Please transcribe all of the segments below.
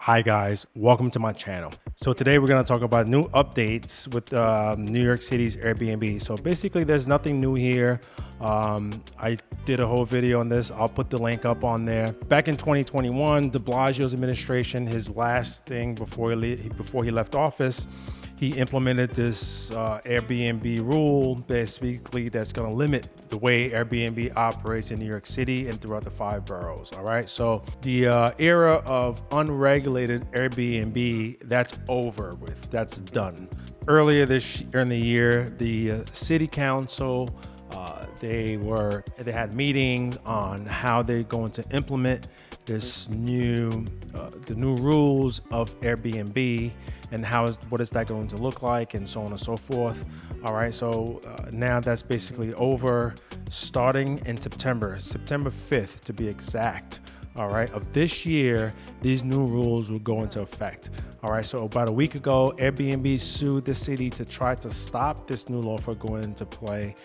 Hi guys, welcome to my channel. So today we're going to talk about new updates with New York City's Airbnb. So basically there's nothing new here. I did a whole video on this. I'll put the link up on there. Back in 2021, Deblasio's administration, his last thing before he left office, he implemented this Airbnb rule, basically that's going to limit the way Airbnb operates in New York City and throughout the 5 boroughs. All right, so the era of unregulated Airbnb, that's over with. That's done. Earlier this year in the year, the city council they had meetings on how they're going to implement this new the new rules of Airbnb and what is that going to look like and so on and so forth. All right, so now that's basically over, starting in September 5th to be exact. All right, of this year, these new rules will go into effect. All right, so about a week ago, Airbnb sued the city to try to stop this new law from going into play,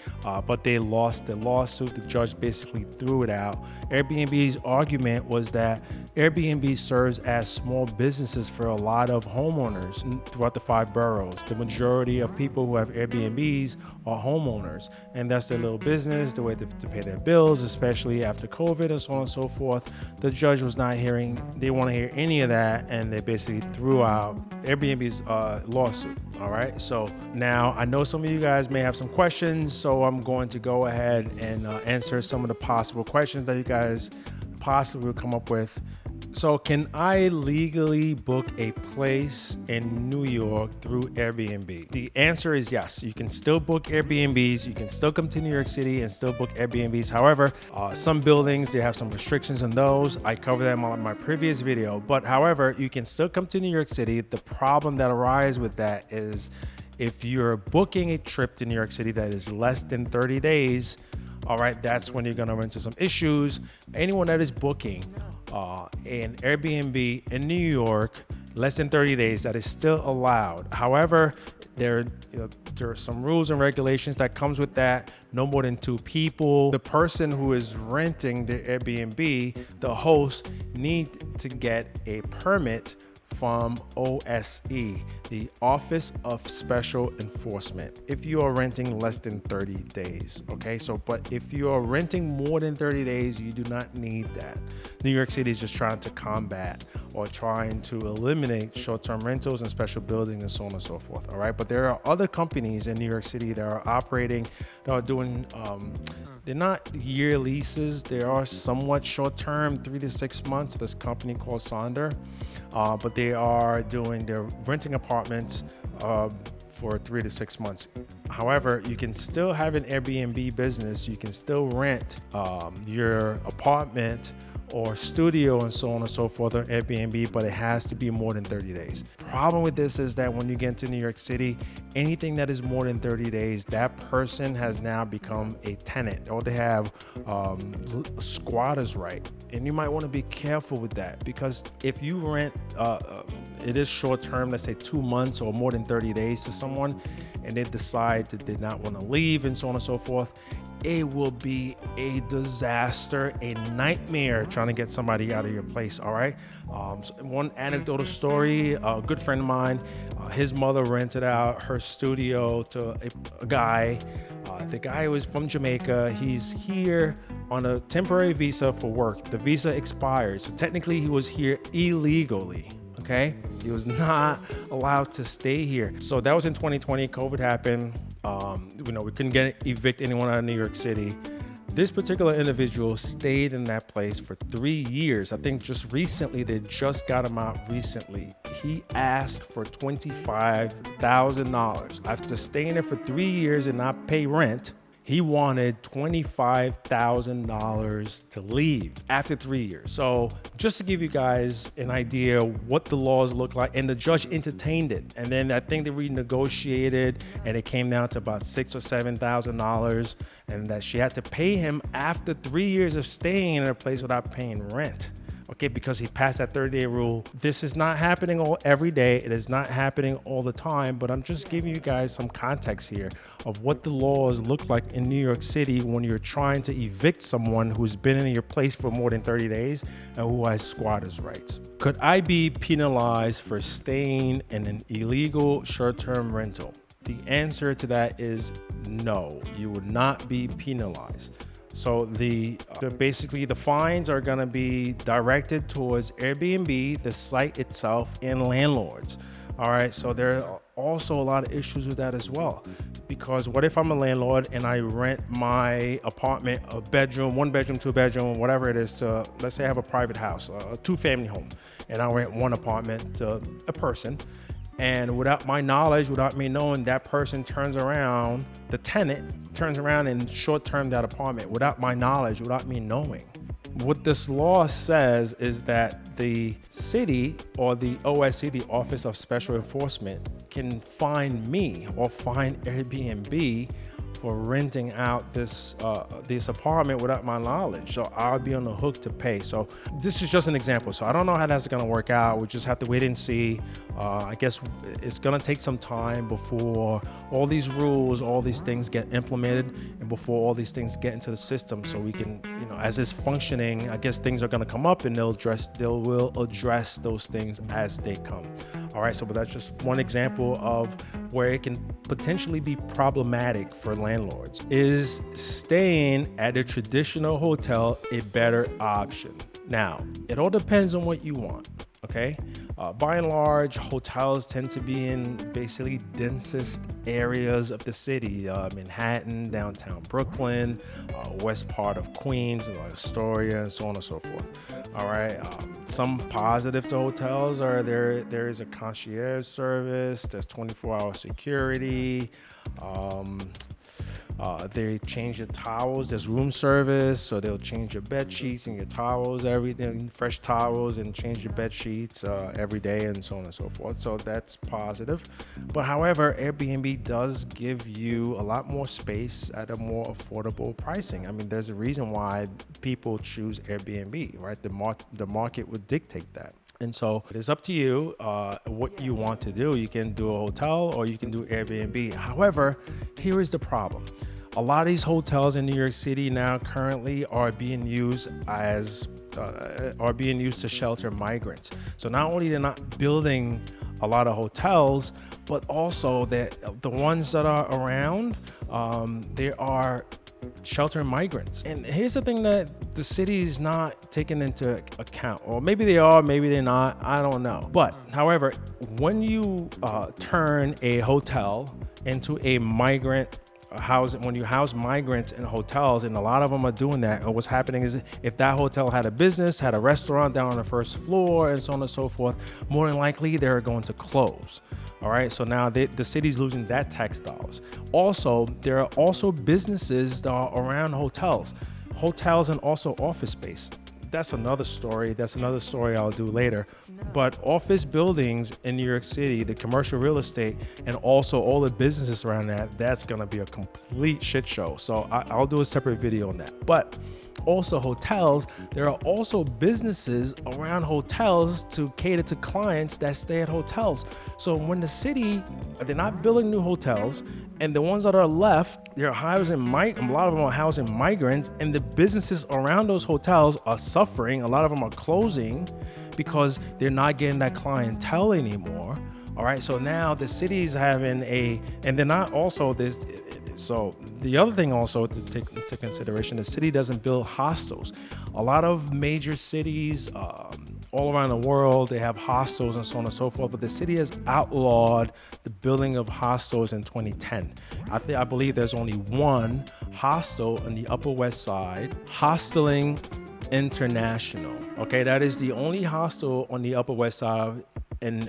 but they lost the lawsuit. The judge basically threw it out. Airbnb's argument was that Airbnb serves as small businesses for a lot of homeowners throughout the 5 boroughs. The majority of people who have Airbnbs are homeowners, and that's their little business, the way to pay their bills, especially after COVID and so on and so forth. The judge was not hearing, they want to hear any of that, and they basically threw out Airbnb's lawsuit. All right, so now I know some of you guys may have some questions, so I'm going to go ahead and answer some of the possible questions that you guys possibly will come up with. So can I legally book a place in New York through Airbnb? The answer is yes. You can still book Airbnbs. You can still come to New York City and still book Airbnbs. However, some buildings, they have some restrictions on those. I covered them on my previous video. But however, you can still come to New York City. The problem that arises with that is if you're booking a trip to New York City that is less than 30 days, all right, that's when you're gonna run into some issues. Anyone that is booking an Airbnb in New York less than 30 days, that is still allowed. However, there are some rules and regulations that comes with that. No more than 2 people. The person who is renting the Airbnb, the host, need to get a permit from OSE, the Office of Special Enforcement, if you are renting less than 30 days. Okay, so but if you are renting more than 30 days, you do not need that. New York City is just trying to combat or trying to eliminate short-term rentals and special buildings and so on and so forth. All right, but there are other companies in New York City that are operating, that are doing they're not year leases, they are somewhat short-term, 3 to 6 months. This company called Sonder, but they're renting apartments for 3 to 6 months. However, you can still have an Airbnb business. You can still rent your apartment or studio and so on and so forth on Airbnb, but it has to be more than 30 days. Problem with this is that when you get into New York City, anything that is more than 30 days, that person has now become a tenant, or they have squatters right. And you might want to be careful with that, because if you rent, it is short term, let's say 2 months or more than 30 days to someone, and they decide that they not want to leave and so on and so forth, it will be a disaster, a nightmare trying to get somebody out of your place. All right. So one anecdotal story, a good friend of mine, his mother rented out her studio to a guy. The guy was from Jamaica. He's here on a temporary visa for work. The visa expired, so technically he was here illegally. Okay, he was not allowed to stay here. So that was in 2020. COVID happened. We couldn't evict anyone out of New York City. This particular individual stayed in that place for 3 years. I think just recently, they just got him out recently. He asked for $25,000 after staying there for 3 years and not pay rent. He wanted $25,000 to leave after 3 years. So just to give you guys an idea what the laws look like, and the judge entertained it. And then I think they renegotiated, and it came down to about $6,000 or $7,000, and that she had to pay him after 3 years of staying in a place without paying rent. okay, because he passed that 30-day rule. This is not happening every day. It is not happening all the time, but I'm just giving you guys some context here of what the laws look like in New York City when you're trying to evict someone who's been in your place for more than 30 days and who has squatters' rights. Could I be penalized for staying in an illegal short-term rental? The answer to that is no, you would not be penalized. So basically the fines are going to be directed towards Airbnb, the site itself, and landlords. All right, so there are also a lot of issues with that as well, because what if I'm a landlord and I rent my apartment, a bedroom, 1 bedroom, 2 bedroom, whatever it is, to, let's say I have a private house, a 2-family home, and I rent 1 apartment to a person. And without my knowledge, without me knowing, that person turns around, the tenant turns around and short-term that apartment without my knowledge, without me knowing. What this law says is that the city or the OSC, the Office of Special Enforcement, can fine me or fine Airbnb for renting out this apartment without my knowledge. So I'll be on the hook to pay. So this is just an example. So I don't know how that's gonna work out. We just have to wait and see. I guess it's gonna take some time before all these rules, all these things get implemented, and before all these things get into the system, so we can, as it's functioning, I guess things are gonna come up and they will address those things as they come. All right, so but that's just one example of where it can potentially be problematic for landlords. Is staying at a traditional hotel a better option? Now, it all depends on what you want, okay? By and large, hotels tend to be in basically densest areas of the city, Manhattan, downtown Brooklyn, west part of Queens, like Astoria, and so on and so forth. All right. Some positive to hotels are there is a concierge service, there's 24-hour security. They change your towels. There's room service, so they'll change your bed sheets and your towels, everything, fresh towels, and change your bed sheets every day, and so on and so forth. So that's positive. But however, Airbnb does give you a lot more space at a more affordable pricing. I mean, there's a reason why people choose Airbnb, right? The market would dictate that. And so it is up to you what you want to do. You can do a hotel or you can do Airbnb. However, here is the problem. A lot of these hotels in New York City now currently are being used to shelter migrants. So not only they're not building a lot of hotels, but also that the ones that are around, they are sheltering migrants. And here's the thing that the city is not taking into account, or maybe they are, maybe they're not, I don't know. But however, when you turn a hotel into a migrant housing, when you house migrants in hotels, and a lot of them are doing that, and what's happening is if that hotel had a business, had a restaurant down on the first floor, and so on and so forth, more than likely they're going to close. All right, so now the city's losing that tax dollars. Also, there are also businesses that are around hotels and also office space. That's another story. I'll do later. But office buildings in New York City, the commercial real estate, and also all the businesses around that's gonna be a complete shit show. So I'll do a separate video on that. But also hotels, there are also businesses around hotels to cater to clients that stay at hotels. So when the city, they're not building new hotels, and the ones that are left, they're housing a lot of them are housing migrants, and the businesses around those hotels are suffering. A lot of them are closing because they're not getting that clientele anymore. All right, so now the city's having and they're not also this. So the other thing also to take into consideration, the city doesn't build hostels. A lot of major cities all around the world, they have hostels and so on and so forth, but the city has outlawed the building of hostels in 2010. I believe there's only one hostel on the Upper West Side, Hosteling International. Okay, that is the only hostel on the Upper West Side in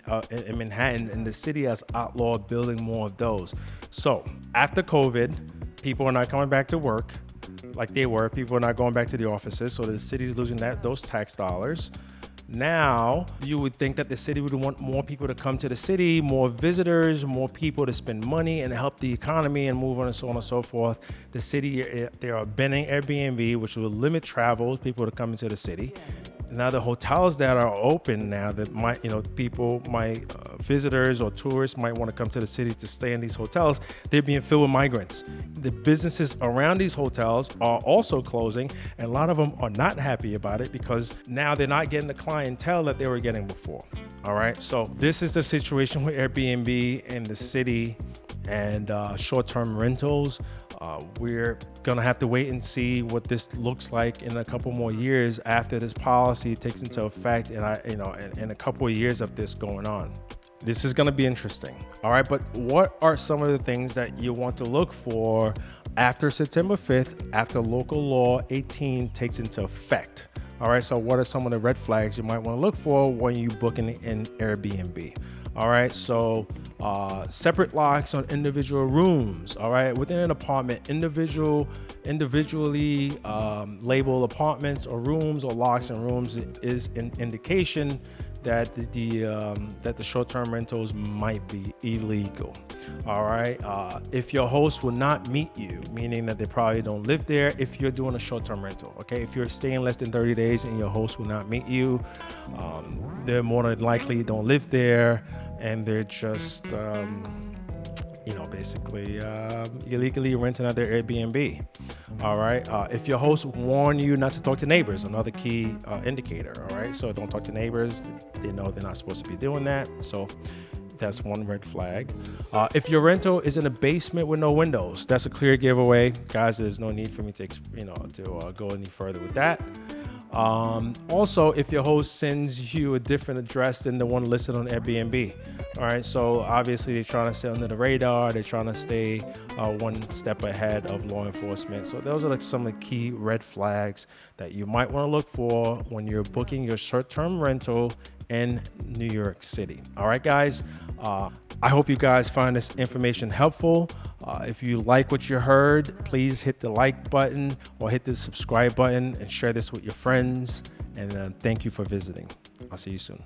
Manhattan, and the city has outlawed building more of those. So after COVID, people are not coming back to work like they were. People are not going back to the offices, so the city is losing those tax dollars. Now, you would think that the city would want more people to come to the city, more visitors, more people to spend money and help the economy and move on and so on and so forth. The city, they are banning Airbnb, which will limit travel, people to come into the city. Now the hotels that are open now that might, people might, visitors or tourists might want to come to the city to stay in these hotels, they're being filled with migrants. The businesses around these hotels are also closing, and a lot of them are not happy about it because now they're not getting the clientele that they were getting before. All right, so this is the situation with Airbnb in the city and short-term rentals. We're gonna have to wait and see what this looks like in a couple more years after this policy takes into effect, and in a couple of years of this going on. This is gonna be interesting. All right, but what are some of the things that you want to look for after September 5th, after local law 18 takes into effect? All right, so what are some of the red flags you might want to look for when you book in Airbnb? All right, so separate locks on individual rooms. All right, within an apartment, individually labeled apartments or rooms or locks in rooms is an indication that the short-term rentals might be illegal. All right, if your host will not meet you, meaning that they probably don't live there. If you're doing a short-term rental, okay, if you're staying less than 30 days and your host will not meet you, they're more than likely don't live there, and they're just basically illegally renting out their Airbnb. All right. If your host warn you not to talk to neighbors, another key indicator. All right. So don't talk to neighbors. They know they're not supposed to be doing that. So that's one red flag. If your rental is in a basement with no windows, that's a clear giveaway, guys. There's no need for me to go any further with that. Also, if your host sends you a different address than the one listed on Airbnb. All right, so obviously they're trying to stay under the radar. They're trying to stay one step ahead of law enforcement. So those are like some of the key red flags that you might want to look for when you're booking your short-term rental in New York City. All right, guys. I hope you guys find this information helpful. If you like what you heard, please hit the like button or hit the subscribe button and share this with your friends. And thank you for visiting. I'll see you soon.